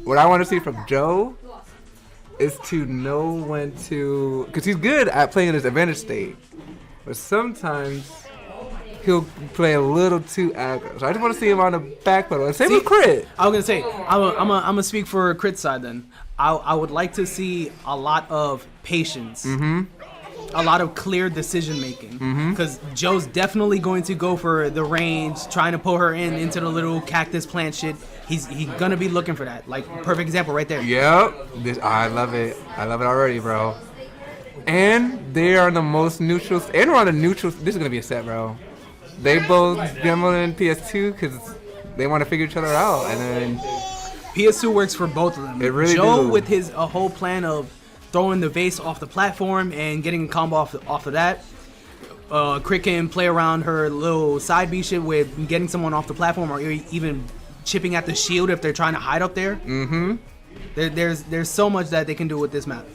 What I want to see from Joe is to know when to, because he's good at playing in his advantage state, but sometimes he'll play a little too aggro. So I just want to see him on the back pedal. And same with Crit. I was gonna say, I'm gonna speak for Crit side then. I would like to see a lot of patience. A lot of clear decision making, because Joe's definitely going to go for the range, trying to pull her into the little cactus plant shit. He's gonna be looking for that. Like, perfect example right there. Yep. I love it. I love it already, bro. And they are the most neutral. And we're on a neutral. This is gonna be a set, bro. They both gamble in PS2 because they want to figure each other out, and then PS2 works for both of them. It really Joe do. with his whole plan of throwing the vase off the platform and getting a combo off of that. Crit can play around her little side B shit with getting someone off the platform or even chipping at the shield if they're trying to hide up there. There's so much that they can do with this map.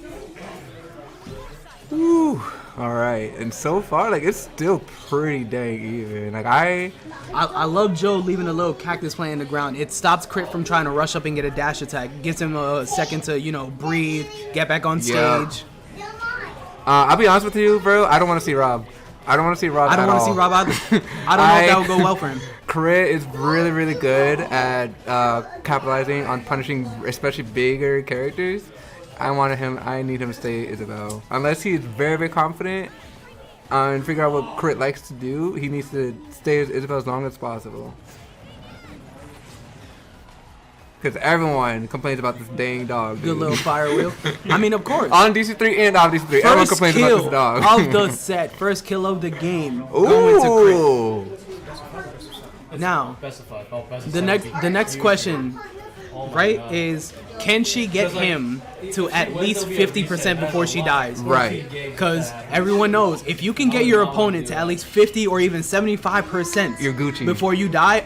Woo. All right, and so far, like, it's still pretty dang even. Like, I love Joe leaving a little cactus plant in the ground. It stops Crit from trying to rush up and get a dash attack. Gives him a second to, breathe, get back on stage. I'll be honest with you, bro. I don't want to see Rob. I don't want to see Rob. I don't want to see Rob either. I don't know if that would go well for him. Crit is really, really good at capitalizing on punishing, especially bigger characters. I need him to stay Isabel. Unless he's very, very confident and figure out what Crit likes to do, he needs to stay as Isabel as long as possible. Because everyone complains about this dang dog, dude. Good little fire wheel. I mean, of course. On DC3 and off DC3, everyone complains about this dog. Of the set. First kill of the game. Ooh. Going to Crit. Now, the next question, right, is can she get him to at least 50% before she dies? Right. Because everyone knows if you can get your opponent to at least 50 or even 75% you're Gucci before you die,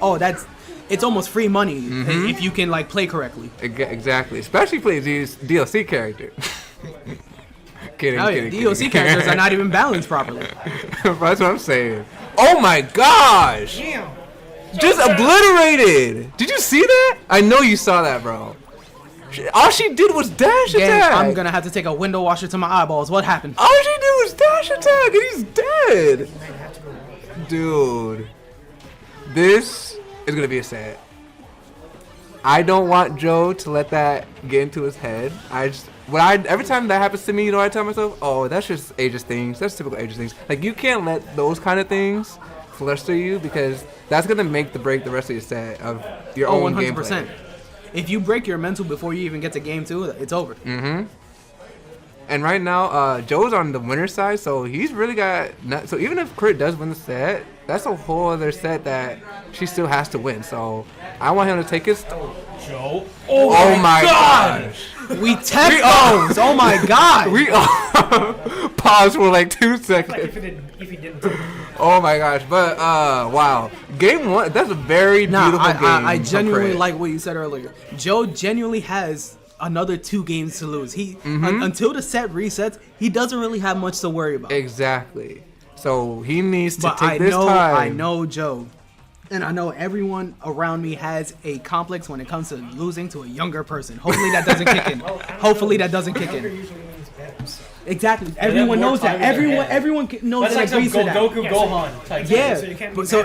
it's almost free money if you can play correctly. Exactly. Especially play these DLC character. kidding. DLC characters are not even balanced properly. That's what I'm saying. Oh my gosh! Just obliterated! Did you see that? I know you saw that, bro. All she did was dash attack. I'm gonna have to take a window washer to my eyeballs. What happened? All she did was dash attack, and he's dead. Dude, this is gonna be a set. I don't want Joe to let that get into his head. Every time that happens to me, I tell myself, oh, that's just Aegis things. That's typical Aegis things. Like, you can't let those kind of things fluster you, because that's gonna make the break the rest of your set of your own 100%. Gameplay. If you break your mental before you even get to game 2, it's over. And right now, Joe's on the winner's side, so he's really got. So even if Crit does win the set, that's a whole other set that she still has to win. So I want him to take his. Joe. Oh my gosh. We tech those. Oh my god. We pause for like 2 seconds. If he didn't. Oh my gosh. But wow. Game 1. That's a very beautiful game. I genuinely like what you said earlier. Joe genuinely has another 2 games to lose. He until the set resets, he doesn't really have much to worry about. Exactly. So he needs to take this time. I know Joe. And I know everyone around me has a complex when it comes to losing to a younger person. Hopefully that doesn't kick in. Hopefully that doesn't kick in. Exactly. Everyone knows that. Everyone knows that. Agrees to that. Goku Gohan type. Yeah.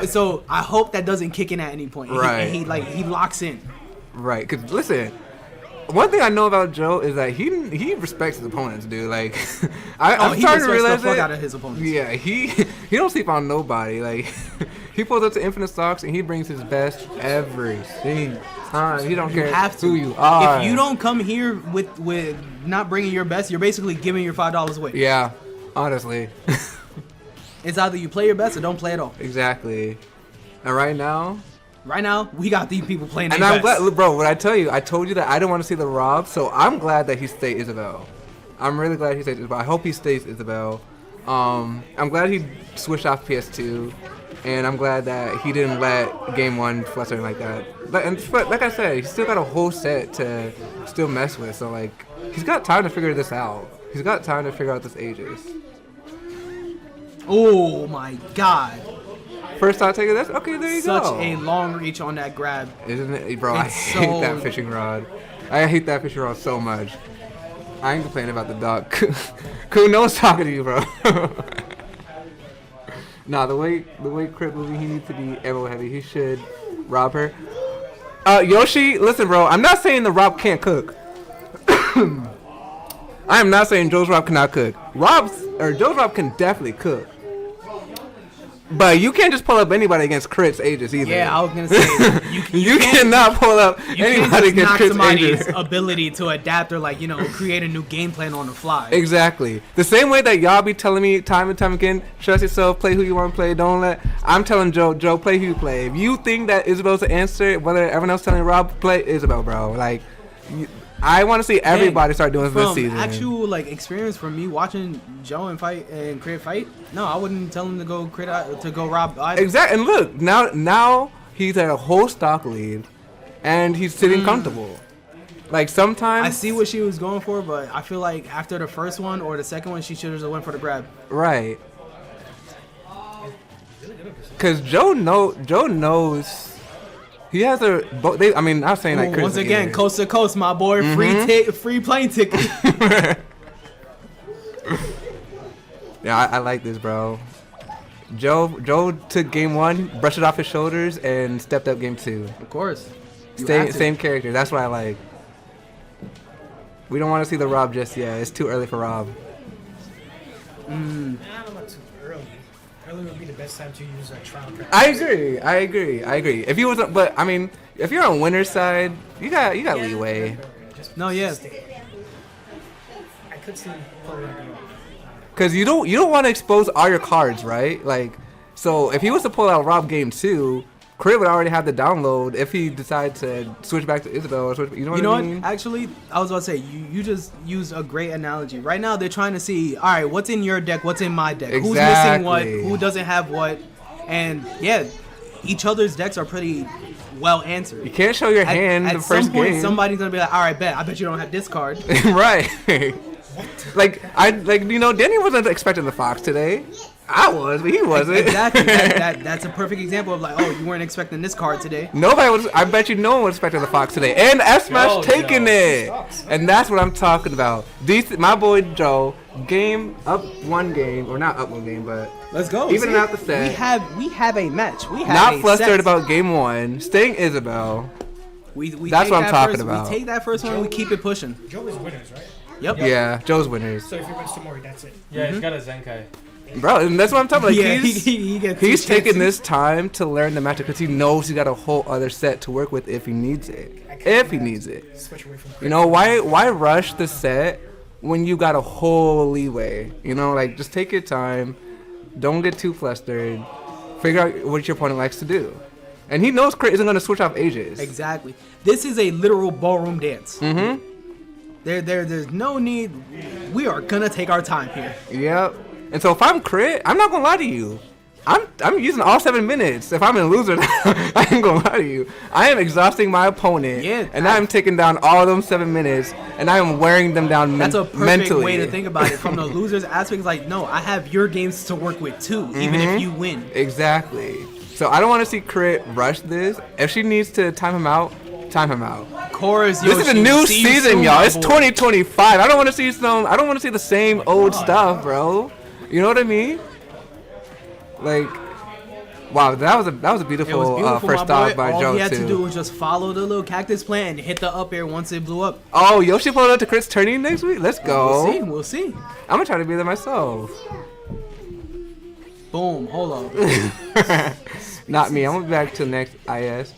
So I hope that doesn't kick in at any point. Right. And he locks in. Right. Because listen, one thing I know about Joe is that he respects his opponents, dude. Like, I'm starting to realize the fuck out of his opponents. Yeah, he don't sleep on nobody. Like, he pulls up to Infinite Stocks and he brings his best every single time. He don't care who you are. If you don't come here with not bringing your best, you're basically giving your $5 away. Yeah, honestly. It's either you play your best or don't play at all. Exactly. And right now, we got these people playing their I'm best. glad, bro. What I told you that I didn't want to see the Rob, so I'm glad that he stayed Isabel. I'm really glad he stayed Isabel. I hope he stays Isabel. I'm glad he switched off PS2, and I'm glad that he didn't let Game 1 fluster like that. But like I said, he's still got a whole set to still mess with, so like he's got time to figure this out. He's got time to figure out this Aegis. Oh my god. First time taking this? Okay, there you go. Such a long reach on that grab. Isn't it? Bro, I hate that fishing rod. I hate that picture roll so much. I ain't complaining about the dog. Cool, no one's talking to you, bro. Nah, the way Crit moving, he needs to be ammo heavy. He should rob her. Yoshi, listen, bro. I'm not saying the Rob can't cook. I am not saying Joe's Rob cannot cook. Joe's Rob can definitely cook. But you can't just pull up anybody against Crit's ages either. Yeah, I was gonna say you cannot pull up anybody against Crit's somebody's ages. ability to adapt or like create a new game plan on the fly. Exactly. The same way that y'all be telling me time and time again, trust yourself, play who you want to play, don't let. I'm telling Joe, play who you play. If you think that Isabel's the answer, whether everyone else telling Rob, play Isabel, bro. Like, I want to see everybody start doing this season. Actual like experience from me watching Joe and Crit fight. No, I wouldn't tell him to go Rob either. Exactly. And look, now he's at a whole stock lead, and he's sitting comfortable. Like sometimes I see what she was going for, but I feel like after the first one or the second one, she should have went for the grab. Right. Cause Joe knows. He has a. I mean, I'm saying like. Once again, coast to coast, my boy. Free plane ticket. Yeah, I like this, bro. Joe took game 1, brushed it off his shoulders, and stepped up game 2. Of course. Same character. That's what I like. We don't want to see the Rob just yet. It's too early for Rob. Nah, not too early. Early would be the best time to use a trial practice. I agree. If you was, but I mean, if you're on winner's side, you got leeway. No, yeah. I could see pulling up. Cause you don't want to expose all your cards, right? Like, so if he was to pull out Rob game 2, Crit would already have the download if he decided to switch back to Isabel or switch. You know what I mean? Actually, I was about to say you just used a great analogy. Right now, they're trying to see, all right, what's in your deck, what's in my deck, who's missing what, who doesn't have what, and yeah, each other's decks are pretty well answered. You can't show your hand the first game. At some point, somebody's gonna be like, all right, I bet you don't have this card. Right. Danny wasn't expecting the Fox today. I was, but he wasn't. Exactly. That's a perfect example of like, oh, you weren't expecting this card today. Nobody was. I bet you no one was expecting the Fox today. And S-Smash taking it. And that's what I'm talking about. My boy Joe, up one game, or not up one game, but let's go. Even out the set. We have a match. We have not flustered about game 1. Staying Isabel. That's what I'm talking about. We take that first one. We keep it pushing. Joe is winners, right? Yep. Yeah, Joe's winners. So if he wins tomorrow, that's it. Yeah, he's got a Zenkai. Bro, and that's what I'm talking about. Like, yeah, he's taking this time to learn the matchup because he knows he got a whole other set to work with if he needs it. Switch away from why rush the set when you got a whole leeway? Like, just take your time. Don't get too flustered. Figure out what your opponent likes to do. And he knows Crit isn't going to switch off ages. Exactly. This is a literal ballroom dance. Mm-hmm. There's no need. We are going to take our time here. Yep. And so if I'm Crit, I'm not gonna lie to you. I'm using all 7 minutes. If I'm in loser, I ain't gonna lie to you. I am exhausting my opponent. Yeah, and I'm taking down all of them 7 minutes, and I am wearing them down mentally. That's a perfect way to think about it. From the loser's aspect, it's like, no, I have your games to work with too, even if you win. Exactly. So I don't want to see Crit rush this. If she needs to time him out, time him out. Of course, this is a new season, y'all. It's 2025. I don't want to see the same old stuff, bro. You know what I mean? Like, wow, that was a beautiful, first dog by Joe too. All he had to do was just follow the little cactus plant and hit the up air once it blew up. Oh, Yoshi pulled up to Crit's tourney next week. Let's go. We'll see. I'm gonna try to be there myself. Boom. Hold on. Not me. I'm gonna be back to next IS.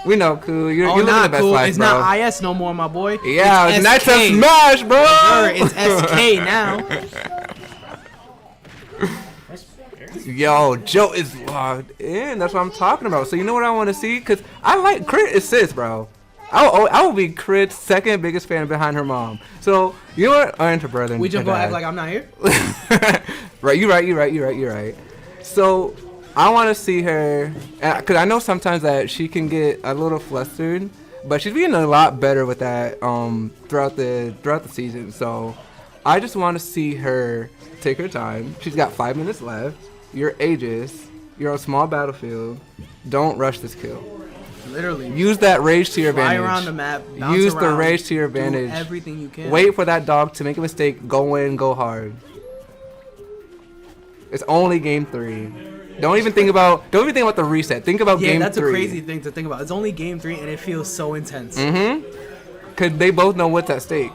We know, cool. You're living the best cool. life, It's bro. not IS no more, my boy. Yeah, it's Knights of Smash, bro. It's SK now. Yo, Joe is logged in. That's what I'm talking about. So you know what I want to see? Because I like Crit assist, bro. I will be Crit's second biggest fan behind her mom. So you know what? Enter brother. We just gonna act like I'm not here. Right, you're right. So I want to see her, because I know sometimes that she can get a little flustered, but she's being a lot better with that throughout the season. So I just want to see her take her time. She's got 5 minutes left. You're Aegis. You're on a small battlefield. Don't rush this kill. Literally. Use that rage to your Fly advantage. around the map. Bounce Use the around, rage to your do advantage. everything you can. Wait for that dog to make a mistake. Go in, go hard. It's only game 3. Don't even think about the reset. Think about game 3. Yeah, that's a crazy thing to think about. It's only game 3 and it feels so intense. Cause they both know what's at stake.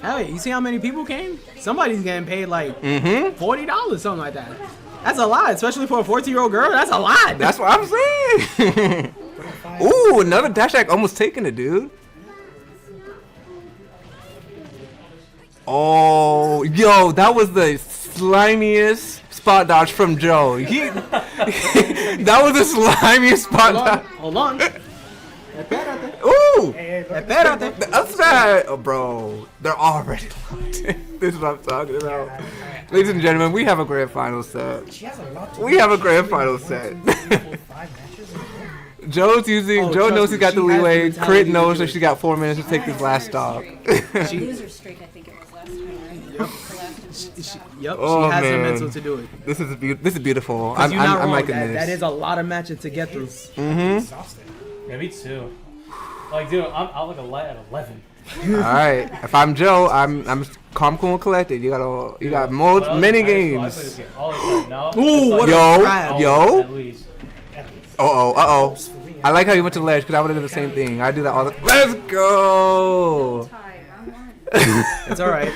Hell yeah, you see how many people came? Somebody's getting paid like $40, something like that. That's a lot, especially for a 14-year-old girl. That's a lot. That's what I'm saying. Ooh, another dash attack almost taking it, dude. Oh, yo, that was the slimiest spot dodge from Joe. That was the slimiest spot dodge. Hold on. Ooh, Espérate. the upside, oh, bro. They're already locked in. This is what I'm talking about. Ladies and gentlemen, we have a grand final set. She has a lot to We have a grand final set. Joe's using. Joe trust knows me, he's got the she has the leeway. mentality Crit to knows do that it. she's got 4 minutes to take this last stock. Loser streak, I think it was last time, right? For last Yep, Oh, she has man. the mental to do it. This is beautiful. 'Cause I'm you're not wrong. liking That this. is a lot of matches to get through. exhausted. Yeah, me too. Like, dude, I'm like a light at 11. All right. If I'm Joe, I'm calm, cool, and collected. You got many games. Ooh, what a Yo, grab. yo. At least. Uh-oh. I like how you went to the ledge because I would have done the same thing. I do that all the. Let's go. tie, round one. It's all right.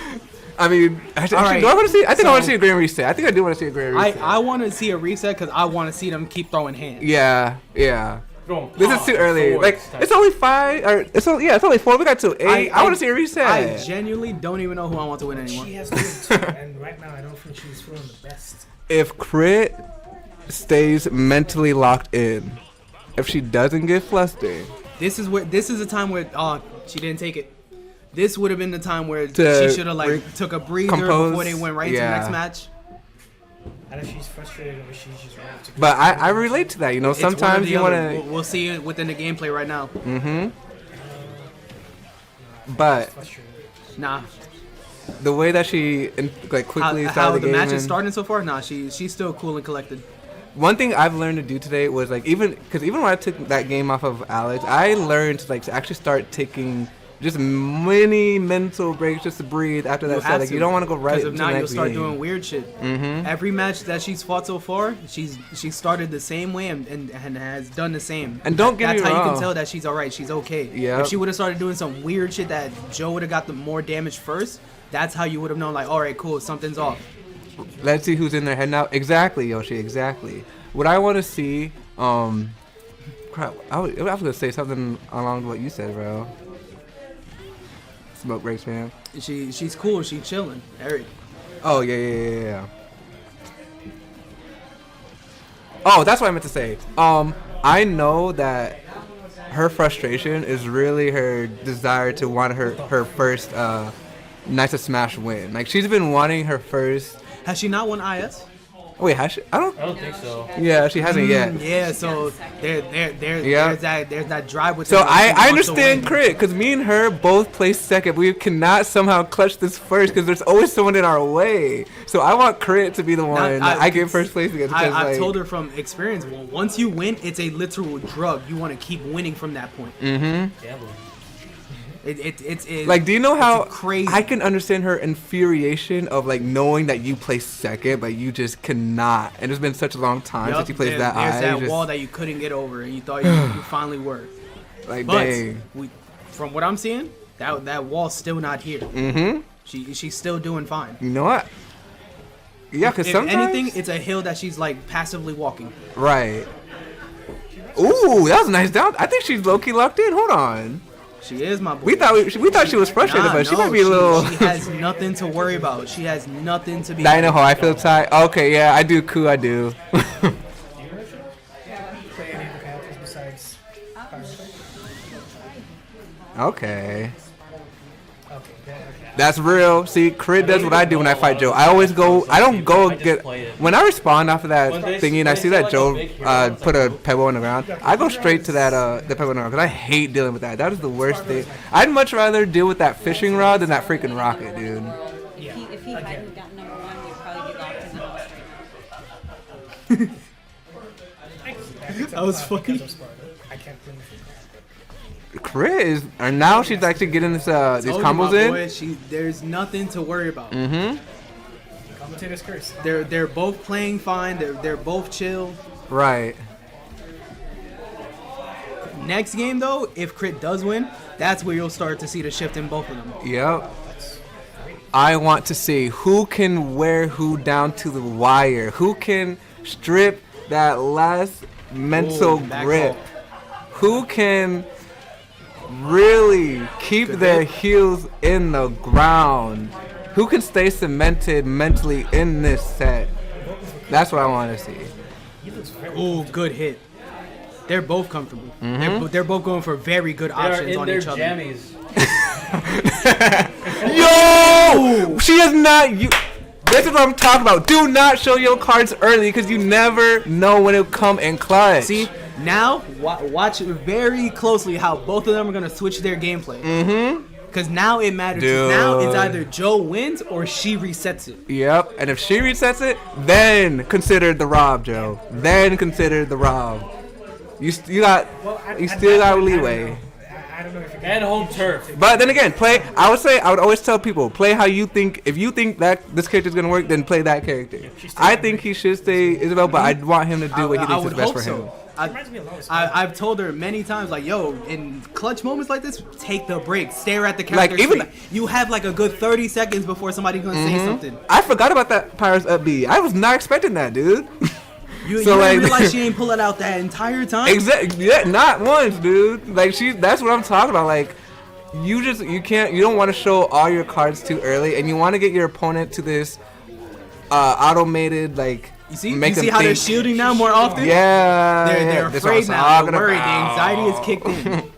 I mean, actually, All right. do I want to see? I think I want to So- see a grand reset. I think I do want to see a grand reset. I want to see a reset because I want to see them keep throwing hands. Yeah. This is too early. Swords Like type. it's only 5 or it's only 4. We got to 8. I want to see a reset. I genuinely don't even know who I want to win anymore. She has to too, and right now I don't think she's feeling the best. If Crit stays mentally locked in, if she doesn't get flustered, This is the time where she didn't take it. This would have been the time where To she should have took a breather compose, before they went right to the yeah. next match. And if she's frustrated or she's just ready to. but I relate to that. You know, It's one or sometimes the you other. want to. We'll see it within the gameplay right now. But frustrated. Nah, the way that she quickly how started the game match is and- starting so far. Nah, she's still cool and collected. One thing I've learned to do today was even when I took that game off of Alex, I learned to actually start taking just many mental breaks just to breathe after that set. Like you don't want to go right because into now the you'll next start game. doing weird shit. Every match that she's fought so far, she started the same way and has done the same. And don't get That's me how you wrong. can tell that she's alright. She's okay. Yep. If she would have started doing some weird shit that Joe would have got the more damage first, that's how you would have known. Like, all right, cool, something's off. Let's see who's in their head now. Exactly, Yoshi. Exactly. What I want to see. Crap. I was gonna say something along what you said, bro. Smoke breaks, man. She's cool. She's chilling. Eric. Oh yeah. Oh, that's what I meant to say. I know that her frustration is really her desire to want her first Nights of Smash win. Like she's been wanting her first. Has she not won IS? Wait, has she? I don't. I don't think so. Yeah, she hasn't yet. Yeah, so Yeah. there's that drive with So her that she I wants to understand win. Crit, because me and her both placed second. We cannot somehow clutch this first because there's always someone in our way. So I want Crit to be the one that I get first place against. I've told her from experience, well, once you win, it's a literal drug. You want to keep winning from that point. Gambling. It's Like, do you know how crazy. I can understand her infuriation of knowing that you placed second, but you just cannot. And it's been such a long time since you placed that there's high. that just, wall that you couldn't get over, and you thought you finally were. like, But dang. from what I'm seeing, that wall's still not here. Mm-hmm. She's still doing fine. You know what? Yeah, because If sometimes. anything, it's a hill that she's passively walking. Right. Ooh, that was a nice down. I think she's low key locked in. Hold on. She is my boy. We thought she was frustrated, Nah, but she no, might be a little. She has nothing to worry about. She has nothing to be. I know how I feel, Ty. Okay, yeah, I do. Cool, I do. Play any of the characters besides. Okay. Okay, That's real. See, Crit does what I do when I fight Joe. I always go. I don't go get. When I respond off of that thingy and I see that Joe put a pebble on the ground, I go straight to that the pebble on the ground because I hate dealing with that. That is the worst thing. I'd much rather deal with that fishing rod than that freaking rocket, dude. If he hadn't gotten number one, we'd probably be locked in the house right now. That was funny. I can't play with Crit is, and now she's actually getting this these Told you, combos my in. boy, there's nothing to worry about. commentator's curse. They're both playing fine. They're both chill. Right. Next game though, if Crit does win, that's where you'll start to see the shift in both of them. Yep. I want to see who can wear who down to the wire. Who can strip that last mental back grip. off. Who can really keep their heels in the ground. Who can stay cemented mentally in this set. That's what I want to see. Oh, good hit. They're both comfortable. They're both going for very good They are options in on their each other. jammies. Yo! She is not. This is what I'm talking about. Do not show your cards early because you never know when it'll come in clutch. See, now watch very closely how both of them are gonna switch their gameplay. Because now it matters. Dude. Now it's either Joe wins or she resets it. Yep. And if she resets it, then consider the rob, Joe. Then consider the rob. You still got leeway. I don't know if you And home turf. But then again, I would always tell people, play how you think. If you think that this character is gonna work, then play that character. I think he should stay Isabel, but I want him to do what he thinks is best for him. reminds me of Lois. I've told her many times, like, yo, in clutch moments like this, take the break, stare at the Like, character. even- screen. You have like a good 30 seconds before somebody's gonna say something. I forgot about that Pirates up B. I was not expecting that, dude. You So, didn't like- realize she ain't pull it out that entire time. Exactly. Yeah, not once, dude. Like that's what I'm talking about. Like, you don't want to show all your cards too early, and you want to get your opponent to this automated like. You see make them how they're think. shielding now more often? Yeah, They're that's what afraid I'm now. They're talking worried. The about. anxiety is kicked in.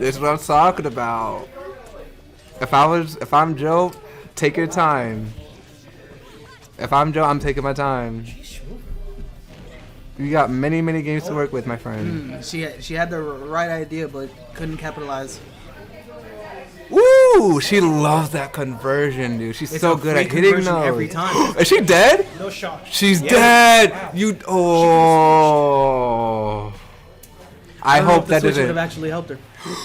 This is what I'm talking about. If I'm Joe, take your time. If I'm Joe, I'm taking my time. You got many games to work with, my friend. She had the right idea, but couldn't capitalize. Ooh, she loves that conversion, dude. She's It's so a good free at hitting conversion those. every time. Is she dead? No shot. She's Yeah. dead. Wow. I don't know hope if the that switch would doesn't. have actually helped her.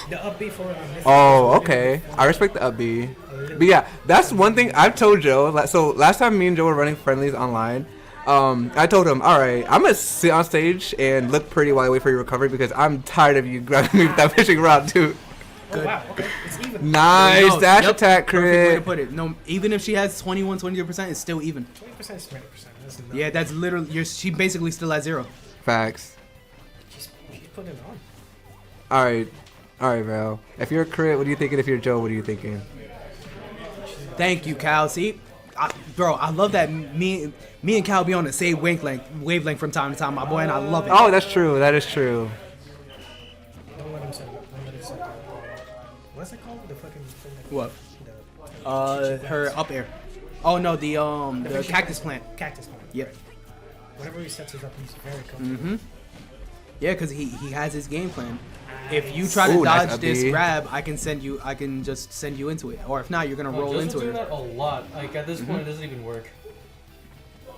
The upbeat for Oh, okay. I respect the upbeat. But yeah, that's one thing I've told Joe. So last time me and Joe were running friendlies online, I told him, all right, I'm going to sit on stage and look pretty while I wait for your recovery because I'm tired of you grabbing me with that fishing rod, too. Oh, wow. Okay. It's even. Nice No, dash yep, attack perfect way to crit. put it. No, even if she has 22%, it's still even. 20% is 20%. That's enough. Yeah, that's literally. She basically still at 0. Facts. She's putting it on. All right, Val. If you're a crit, what are you thinking? If you're Joe, what are you thinking? Thank you, Cal. See, bro, I love that me and Cal be on the same wavelength from time to time, my boy, and I love it. Oh, that's true. That is true. Don't let him set it up. Don't let him set it up. What's it called? The fucking thing that What? The Her up air. Oh no, the cactus plant. cactus plant. Yep. Right. Whenever he sets it up, he's very comfortable. Yeah, because he has his game plan. If you try to Ooh, nice dodge this upbeat. grab, I can just send you into it. Or if not, you're gonna roll Joe's into been doing it. that a lot. Like at this point, it doesn't even work.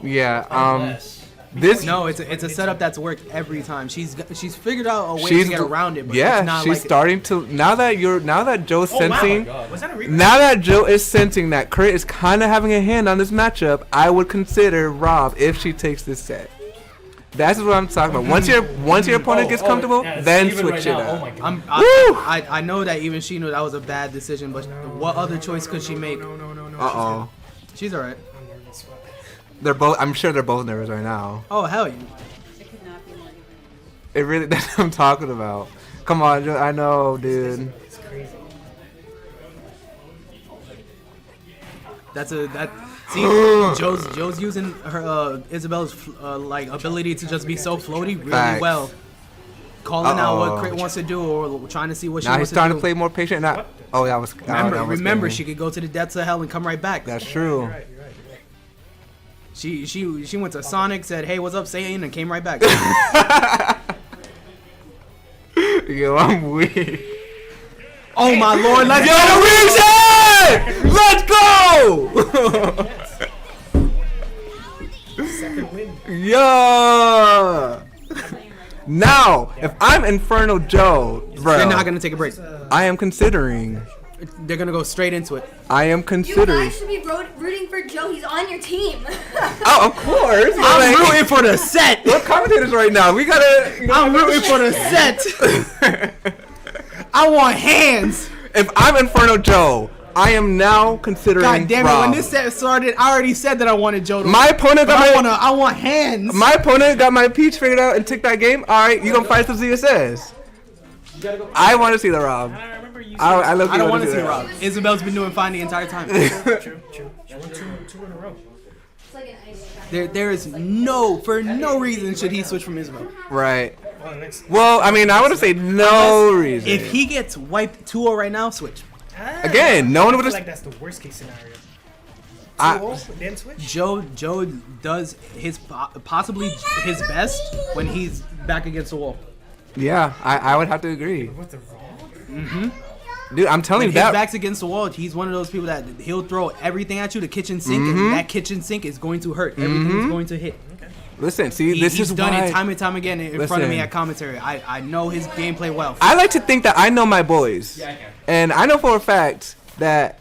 Yeah. Unless. This. No, it's a setup that's worked every time. She's figured out a way She's to get around it, but yeah, it's not she's like starting to. Now that Joe's Oh, wow. sensing. God. Was that a replay? Now that Joe is sensing that Crit is kind of having a hand on this matchup, I would consider Rob if she takes this set. That's what I'm talking about. Once your opponent gets comfortable, yeah, it's then even switch right it now. up. Oh my god. Woo! I know that even she knew that was a bad decision, but what other choice could she make? No. Uh-oh. She's alright. I'm nervous. I'm sure they're both nervous right now. Oh hell yeah. It could not be more even. It really, that's what I'm talking about. Come on, Joe, I know, dude. It's crazy. See, Joe's using her Isabel's like ability to just be so floaty really Facts. well. Calling out Uh-oh. what Crit wants to do or trying to see what she Now he's wants to starting do. to play more patient. Not, oh, that was. Remember, she could go to the depths of hell and come right back. That's true. You're right. She went to Sonic, said, "Hey, what's up, Satan?" and came right back. Yo, I'm weak. Oh my lord, let's Let's go! Second win. Yeah! Now, if I'm Inferno Joe, bro, They're not gonna take a break. I am considering. They're gonna go straight into it. I am You considering. guys should be rooting for Joe. He's on your team. Oh, of course. but I'm like, rooting for the set. we're commentators right now. We gotta. I'm rooting for the set. I want hands. If I'm Inferno Joe, I am now considering. God damn it! Rob. When this set started, I already said that I wanted Joe to. My opponent But got I want hands. my opponent got my peach figured out and took that game. All right, you gonna fight some ZSS? You gotta go. I want to see the Rob. I remember you. I I don't want to see that. Rob. Isabel's been doing fine the entire time. True. She won two in a row. It's like an ice trap. There is for no reason should he switch from Isabel. Right. Well, next. Well, I mean, I would say no reason. If he gets wiped 2-0 right now, switch. Again, no one I would feel have. like that's the worst case scenario. I- 2-0, then switch. Joe does his possibly his best when he's back against the wall. Yeah, I would have to agree, What the wrong? dude. I'm telling When you his that. back's against the wall, he's one of those people that he'll throw everything at you, the kitchen sink, and that kitchen sink is going to hurt. Everything's going to hit. Listen, see, this He's is done why it time and time again in front of me Listen. at commentary. I know his gameplay well. I like to think that I know my boys, Yeah, I can. and I know for a fact that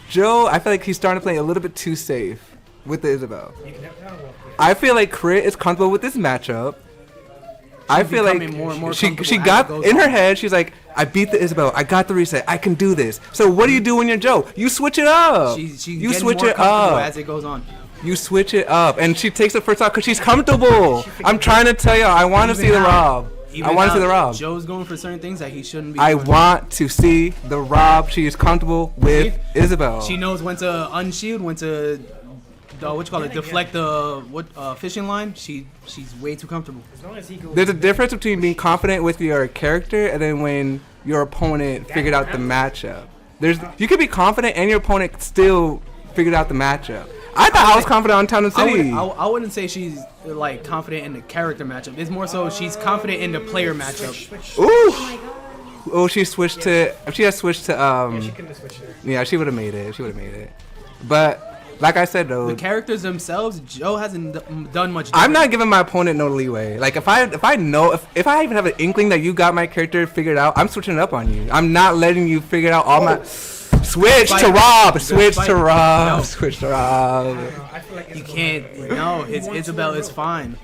Joe. I feel like he's starting to play a little bit too safe with the Isabel. You can never know. I feel like Crit is comfortable with this matchup. I feel like becoming more and more she comfortable as got it goes in her on. head. She's like, I beat the Isabel. I got the reset. I can do this. So what do you do when you're Joe? You switch it up. She's you getting switch more it comfortable up. as it goes on. You switch it up, and she takes it first off because she's comfortable. I'm trying to tell you, I want to see the Rob. I want to see the Rob. Joe's going for certain things that he shouldn't be. I doing. want to see the Rob. She is comfortable with Isabel. She knows when to unshield, when to deflect the fishing line. She's way too comfortable. As long as he goes. There's a difference between being confident with your character and then when your opponent figured out the matchup. You could be confident and your opponent still figured out the matchup. I thought I was confident on Town and City. I wouldn't say she's like confident in the character matchup. It's more so she's confident in the player matchup. Switch. Ooh. Oh, she switched to. If she had switched to She couldn't have switched there. yeah, she would have made it. She would have made it. But like I said though, The characters themselves, Joe hasn't done much. I'm different. not giving my opponent no leeway. Like if I know if I even have an inkling that you got my character figured out, I'm switching it up on you. I'm not letting you figure out all my. Switch to Rob. Switch to Rob. No. Switch to Rob. I feel like You can't. No, his Isabel is fine.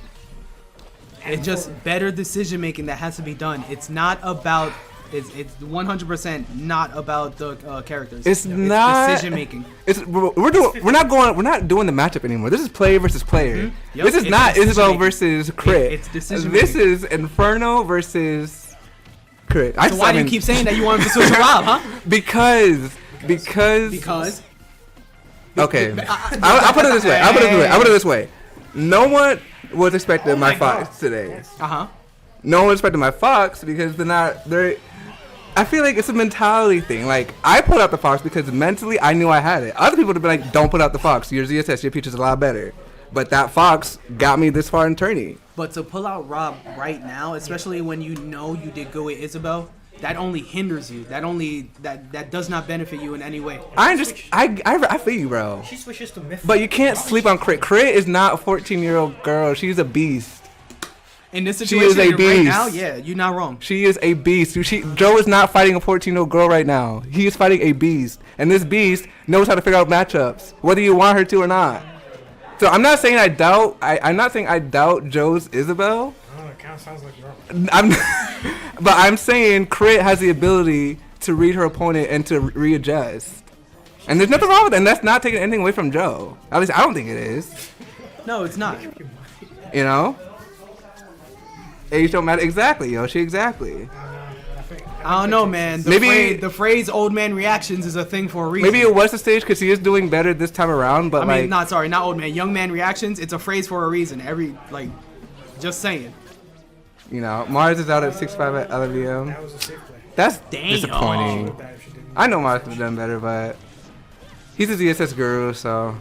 It's just better decision making that has to be done. It's not about. It's 100% not about the characters. It's not decision making. We're not doing the matchup anymore. This is player versus player. Yep, This is it's not decision Isabel making. versus Crit. It's decision This making. is Inferno versus Crit. So why do you keep saying that you want him to switch to Rob, huh? Because. Because. Okay. I'll put it this way. I'll put it this way. No one was expecting my Fox today. No one expected my Fox because they're. I feel like it's a mentality thing. Like I put out the Fox because mentally I knew I had it. Other people would have been like, "Don't put out the Fox. Your ZSS, your Peach is a lot better." But that Fox got me this far in tourney. But to pull out Rob right now, especially when you know you did go with Isabel, that only hinders you. That does not benefit you in any way. I feel you, bro. She switches to Myth. But you can't sleep on Crit. Crit is not a 14-year-old girl. She's a beast. In this She is situation a right beast. now, yeah, you're not wrong. She is a beast. Joe is not fighting a 14-year-old girl right now. He is fighting a beast. And this beast knows how to figure out matchups, whether you want her to or not. So I'm not saying I doubt Joe's Isabel. Oh, it kind of sounds like wrong. But I'm saying Crit has the ability to read her opponent and to readjust. And there's nothing wrong with that. And that's not taking anything away from Joe. At least I don't think it is. No, it's not. You know? Age don't matter. Exactly, Yoshi. Exactly. I don't know, man. The phrase "old man reactions" is a thing for a reason. Maybe it was the stage because he is doing better this time around. But I mean, not old man. Young man reactions. It's a phrase for a reason. Just saying. You know, Mars is out at 6'5" at LVM. That was a safe play. That's Damn. disappointing. That if she didn't. I know Mars could have done better, but he's a ZSS guru, so.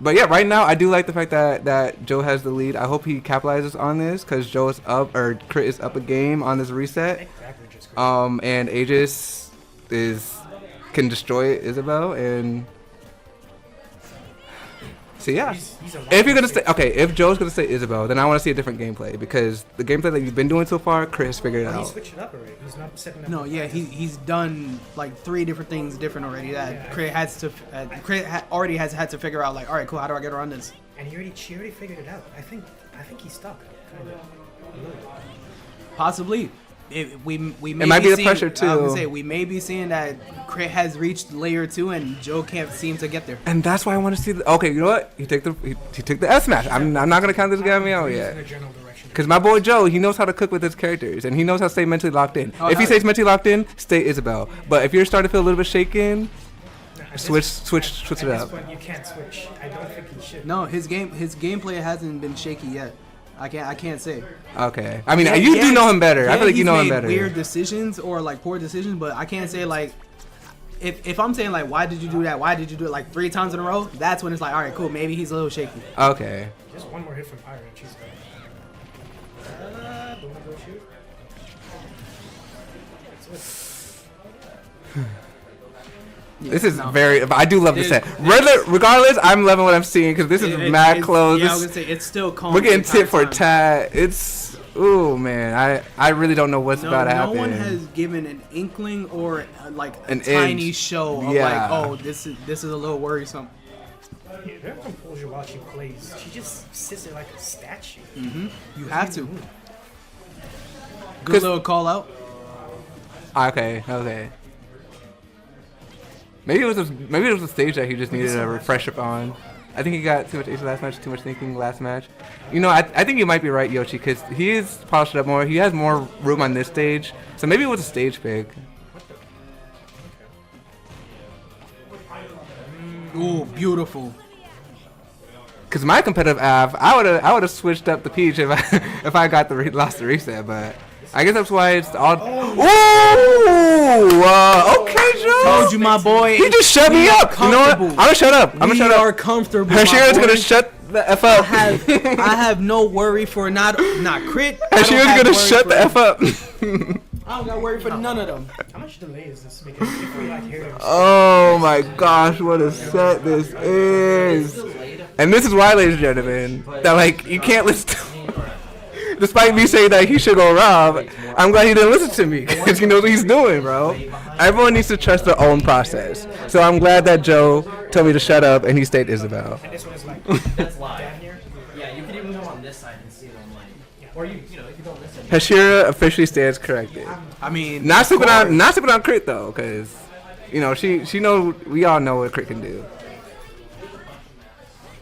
But yeah, right now I do like the fact that Joe has the lead. I hope he capitalizes on this because Joe is up, or Crit is up a game on this reset. Exactly, just great. And Aegis can destroy Isabel and see, yeah. He's a If you're gonna stay, okay, if Joe's gonna stay Isabel, then I want to see a different gameplay because the gameplay that you've been doing so far, Chris figured it He out. switched it up already. He's not setting up. No, yeah, he's done like 3 different things different already. That Crit already has had to figure out like, all right, cool, how do I get around this? And she already figured it out. I think he's stuck. Kind of. Possibly. We may might be the seeing, pressure, I was gonna too. say we may be seeing that Crit has reached layer 2 and Joe can't seem to get there. And that's why I want to see. Okay, you know what? He took the F smash. I'm not gonna count this guy out In yet. a general direction. Because my boy Joe, he knows how to cook with his characters, and he knows how to stay mentally locked in. Oh, If he hell stays mentally locked in, stay Isabel. But if you're starting to feel a little bit shaken, At switch this it up. point, you can't switch. I don't think he should. No, his gameplay hasn't been shaky yet. I can't say. Okay. I mean, Yeah, you yeah, do know him better. I yeah, feel like you he's know him made better. Weird decisions or like poor decisions, but I can't say like if I'm saying like why did you do that? Why did you do it like 3 times in a row? That's when it's like all right, cool. Maybe he's a little shaky. Okay. Just one more hit from Pyro. She's good. Don't go shoot. This is no. very. I do love this It- set. Regardless, I'm loving what I'm seeing because this is mad close. Yeah, I was This- gonna say it's still calm. we're getting the entire tit for time. tat. It's. Ooh man, I really don't know what's about to No happen. one has given an inkling or like a An tiny inch. show of Yeah. like, oh, this is a little worrisome. Her composure while she plays, she just sits there like a statue. You have to. 'Cause- Good little call out. Okay. Maybe it was a stage that he just needed a refresher on. I think he got too much ace last match, too much thinking last match. You know, I think you might be right, Yoshi, because he is polished up more. He has more room on this stage, so maybe it was a stage pick. Ooh, beautiful. Cause my competitive av, I would have switched up the Peach if I if I got lost the reset, but I guess that's why it's all. Ooh, okay, Joe. Told you, my boy. He just shut me up. You know what? I'm gonna shut up. We are comfortable. Hashira's my boy. gonna shut the f up. I have no worry for not crit. I don't Hashira's have gonna worry shut for- the f up. I don't got worry for none of them. How much delay is this? Because if we like hear them, Oh my gosh, what a set this is. And this is why, ladies and gentlemen, that like you can't listen to despite me saying that he should go Rob, I'm glad he didn't listen to me because he knows what he's doing, bro. Everyone needs to trust their own process. So I'm glad that Joe told me to shut up and he stayed Isabel. and this one is like That's live. down here. Yeah, you can even go on this side and see them like, or you know, if you don't listen. Hashira officially stands corrected. I mean, Not sleeping on Crit though, because you know she know we all know what Crit can do.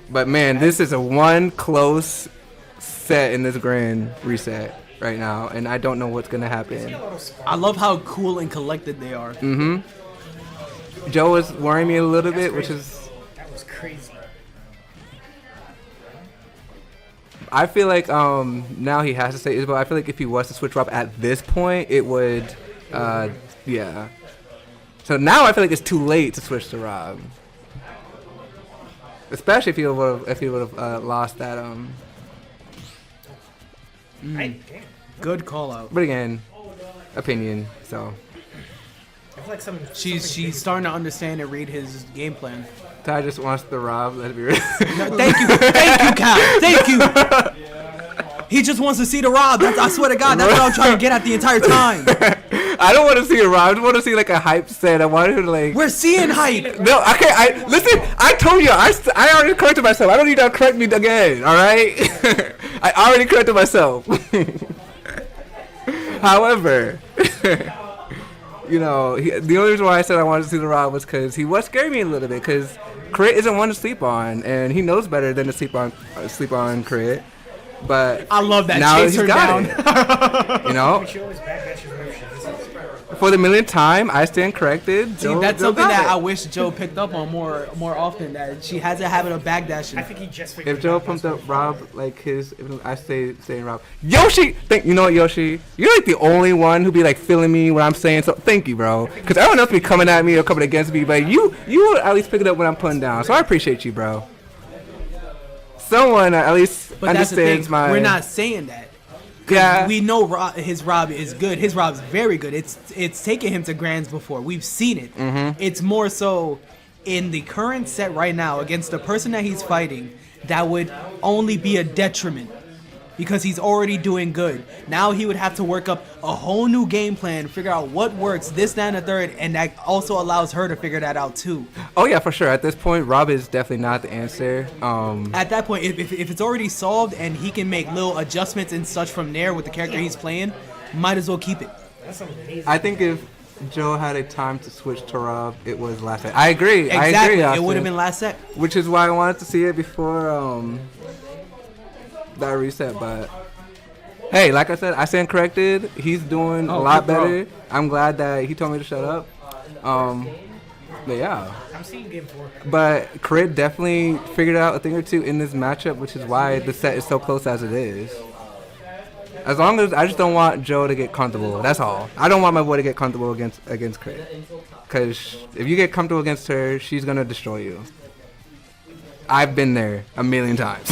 But man, this is a one close set in this grand reset right now, and I don't know what's gonna happen. I love how cool and collected they are. Joe is worrying me a little bit, which is That was crazy. I feel like now he has to say Isabel. I feel like if he was to switch Rob at this point, it would yeah. So now I feel like it's too late to switch to Rob. Especially if he would have lost that Damn. Good call out. But again, opinion. So I feel like She's starting to understand and read his game plan. Ty just wants the Rob. Let it be real. No, thank you, Cal. Thank you. He just wants to see the Rob. I swear to God, that's what I'm trying to get at the entire time. I don't want to see a Rob. I just want to see like a hype set. I want him to like. We're seeing hype. No, okay. Listen. I told you. I already corrected myself. I don't need to correct me again. All right. I already corrected myself. However, you know, the only reason why I said I wanted to see the Rob was because he was scaring me a little bit. Because Crit isn't one to sleep on, and he knows better than to sleep on Crit. But I love that. now Chase he's her got down. it. You know, She always backdashes whenever she does it. for the millionth time, I stand corrected. See, that's something that I wish Joe picked up on more often. That she has a habit of backdashing. I think he just figured If Joe it out. pumped up Rob like his, if I stay Rob. Yoshi, you know what, Yoshi? You're like the only one who be like feeling me when I'm saying so. Thank you, bro. Because everyone else be coming at me or coming against me, but you at least pick it up when I'm putting down. So I appreciate you, bro. Someone at least But that's the thing. understands my. We're not saying that. Yeah. We know his Rob is good. His Rob's very good. It's taken him to grands before. We've seen it. Mm-hmm. It's more so in the current set right now against the person that he's fighting, that would only be a detriment because he's already doing good. Now he would have to work up a whole new game plan, figure out what works, this, that, and the third, and that also allows her to figure that out too. Oh yeah, for sure. At this point, Rob is definitely not the answer. At that point, if it's already solved and he can make little adjustments and such from there with the character he's playing, might as well keep it. That's amazing. I think if Joe had a time to switch to Rob, it was last set. I agree. Exactly. I agree, It Austin. would have been last set. Which is why I wanted to see it before that reset. But hey, like I said, I stand corrected. He's doing a lot good bro. better. I'm glad that he told me to shut up. But yeah. I'm seeing game 4. But Crit definitely figured out a thing or two in this matchup, which is why the set is so close as it is. As long as I just don't want Joe to get comfortable. That's all. I don't want my boy to get comfortable against Crit. Because if you get comfortable against her, she's going to destroy you. I've been there a million times.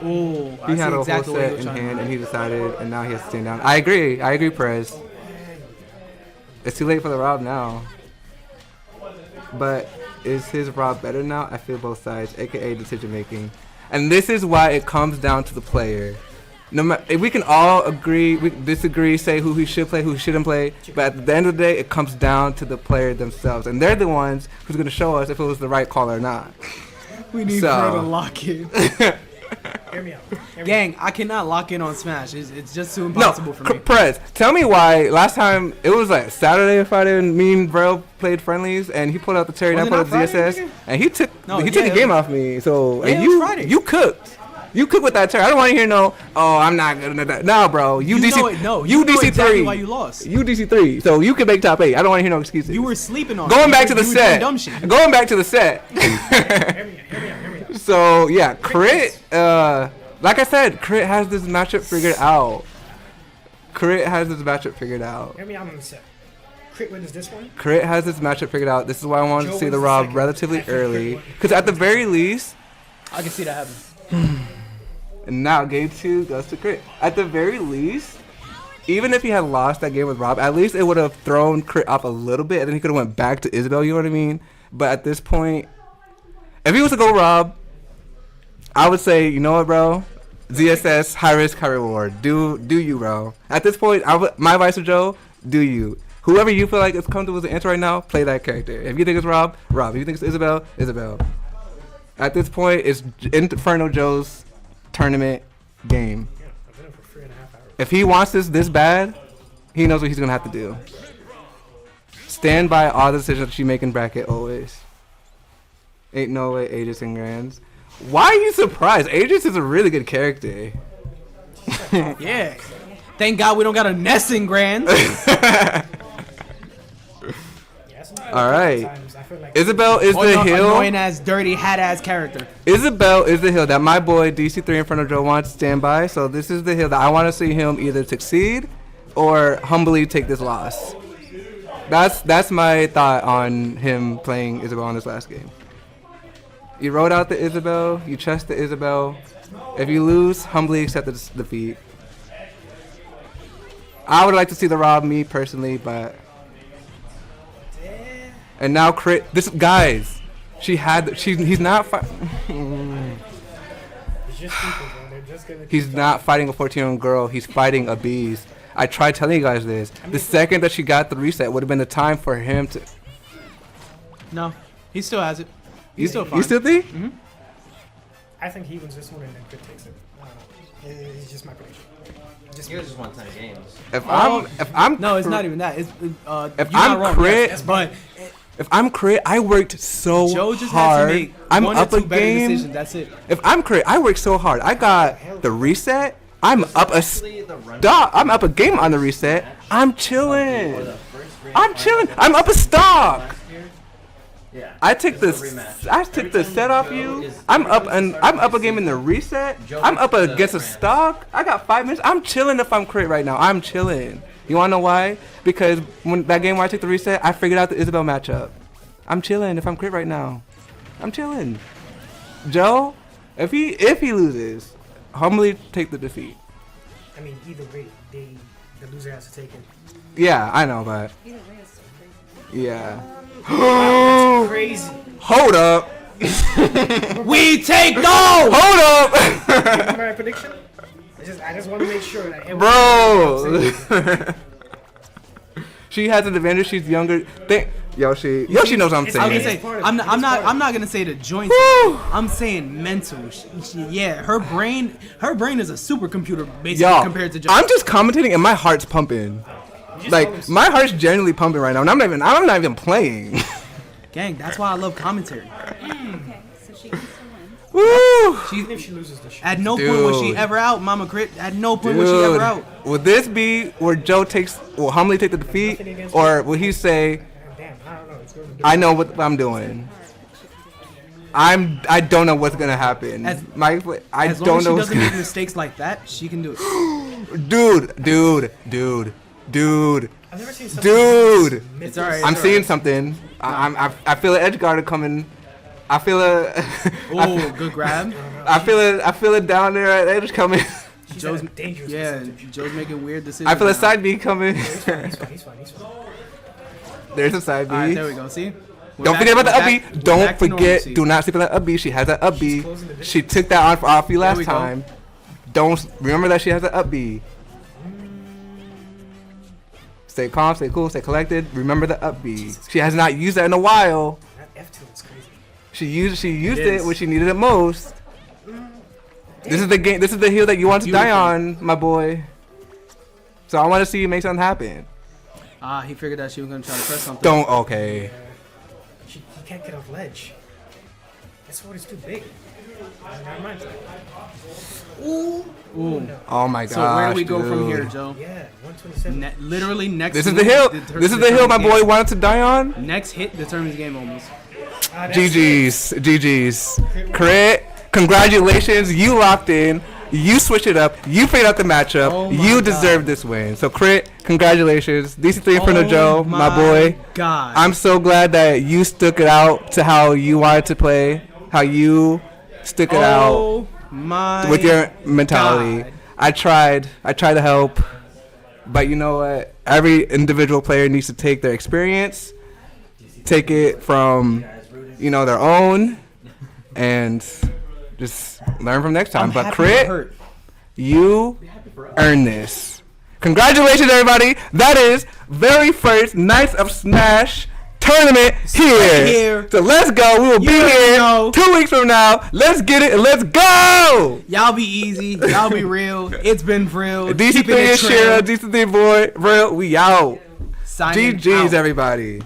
Ooh, He had a whole set in hand and he decided, and now he has to stand down. I agree, Perez. It's too late for the Rob now. But is his Rob better now? I feel both sides, aka decision making. And this is why it comes down to the player. No matter, if we can all agree, we disagree, say who he should play, who he shouldn't play, but at the end of the day, it comes down to the player themselves, and they're the ones who's gonna show us if it was the right call or not. We need So- her to lock in. Hear me out. Gang, I cannot lock in on Smash. It's just too impossible for me. Perez, tell me why last time it was like Saturday or Friday when me and Bro played friendlies and he pulled out the Terry and I Was it pulled out the not ZSS Friday, nigga? and he took No, he took yeah, the game it off me. So Yeah, and it was Friday. you cooked. You cooked with that Terry. I don't want to hear no, oh, I'm not good at that. No, bro. You DC know it, no, you you know DC3. exactly why you lost. You DC3. So you can make top 8. I don't want to hear no excuses. You were sleeping on going it. back to the You were doing set. dumb shit. Going back to the set. Hear me out. So yeah, Crit. Like I said, Crit has this matchup figured out. Crit has this matchup figured out. Hear me out on the set. Crit wins this one. Crit has this matchup figured out. This is why I wanted Joe to see wins the the Rob second. relatively I think Crit early. won. Because at the very least, I can see that happen. and now game 2 goes to Crit. At the very least, even if he had lost that game with Rob, at least it would have thrown Crit off a little bit, and then he could have went back to Isabel. You know what I mean? But at this point, if he was to go Rob, I would say, you know what, bro? ZSS, high risk, high reward. Do you, bro? At this point, my advice to Joe, do you. Whoever you feel like is comfortable with the answer right now, play that character. If you think it's Rob, Rob. If you think it's Isabel, Isabel. At this point, it's InfernoJoe's tournament game. Yeah, I've been in for 3.5 hours. If he wants this bad, he knows what he's gonna have to do. Stand by all the decisions that you make in bracket always. Ain't no way Aegis and Grands. Why are you surprised? Aegis is a really good character. Yeah. Thank God we don't got a Nessing Grand. Yeah, it's not All right. times. I feel like Isabel is the hill. Annoying ass, dirty, hat ass character. Isabel is the hill that my boy DC3 InfernoJoe wants to stand by. So this is the hill that I want to see him either succeed or humbly take this loss. That's my thought on him playing Isabel in this last game. You wrote out the Isabel. You trust the Isabel. If you lose, humbly accept the defeat. I would like to see the Rob, me personally, but. And now Crit. This guys, he's not. it's just people, bro. They're just gonna. He's not fighting a 14-year-old girl. He's fighting a beast. I tried telling you guys this. The second that she got the reset would have been the time for him to. No, he still has it. He's still fine. You still think? I think he wins this one and then Crit takes it. I don't know. It's just my prediction. Just Yours is one-time games. If I'm No, it's not even that. It's If you're I'm not wrong, Crit- yes, but If I'm Crit, I worked so Joe just has to hard. make I'm one up or a two better game. decisions. That's it. If I'm Crit, I worked so hard. I got the reset. I'm up a stock. I'm up a game on the reset. I'm chilling. I'm chilling. I'm up a stock. Yeah. I took the set off you. I'm up a game in the reset. I'm up against a stock. I got 5 minutes. I'm chilling if I'm Crit right now. I'm chilling. You wanna know why? Because when that game where I took the reset, I figured out the Isabel matchup. I'm chilling if I'm Crit right now. I'm chilling. Joe, if he loses, humbly take the defeat. I mean, either way, the loser has to take it. Yeah, I know, but Either way, it's so crazy. yeah. Ooh. Crazy. Hold up. We take no. Hold up. Remember my prediction? I just want to make sure that Bro. She has an advantage. She's younger. Yoshi knows what I'm I saying. was gonna say, I'm not gonna say the joints. I'm saying mental. Yeah, her brain is a supercomputer basically compared to. I'm just commentating and my heart's pumping. Like my heart's genuinely pumping right now, and I'm not even playing. Gang, that's why I love commentary. Okay, so she can still win. Woo! even if she loses the shit. At no point was she ever out, Mama Crit. At no point was she ever out. Will this be where Joe will humbly take the defeat, or will he say, Damn, I don't know. It's going to "I know what I'm doing"? I don't know what's gonna happen. As don't long know. as she doesn't make mistakes like that, she can do it. Dude. I've never seen Dude. It's alright. I'm seeing something. I feel an edge guard coming. I feel a. Oh, good grab. I feel it down there at edge coming. Joe's dangerous. Yeah, Joe's making weird decisions. I feel a now. side B coming. He's fine. There's a side B. Alright, there we go. See? Don't forget about the up B. Don't forget. Do not sleep on that up B. She has that up B. She took that on off you last time. Don't remember that she has that up B. Stay calm, stay cool, stay collected. Remember the up B. She has not used that in a while. That F2 is crazy. She used it when she needed it most. This is the game. This is the hill that you want to die on, my boy. So I want to see you make something happen. He figured out she was gonna try to press something. Don't. Okay. He can't get off ledge. That sword is too big. Never mind. Ooh. Oh my god. So where do we go from here, Joe? Yeah, 127. Literally next. This is the hill. This is the hill my boy wanted to die on. Next hit determines game almost. GG's. Crit. Congratulations. You locked in. You switched it up. You figured out the matchup. Oh You deserve this win. So Crit, congratulations. DC3 InfernoJoe, my boy. God. I'm so glad that you stuck it out to how you wanted to play. How you stuck it out my with your mentality. God. I tried to help. But you know what? Every individual player needs to take their experience, take it from, their own, and just learn from next time. But Crit, you earned this. Congratulations, everybody. That is very first Knights of Smash tournament here. So let's go. We will be here 2 weeks from now. Let's get it and let's go. Y'all be easy. Y'all be real. It's been real. DC3 is Shira. DC3 boy. Real. We out. Signing GG's, out. everybody.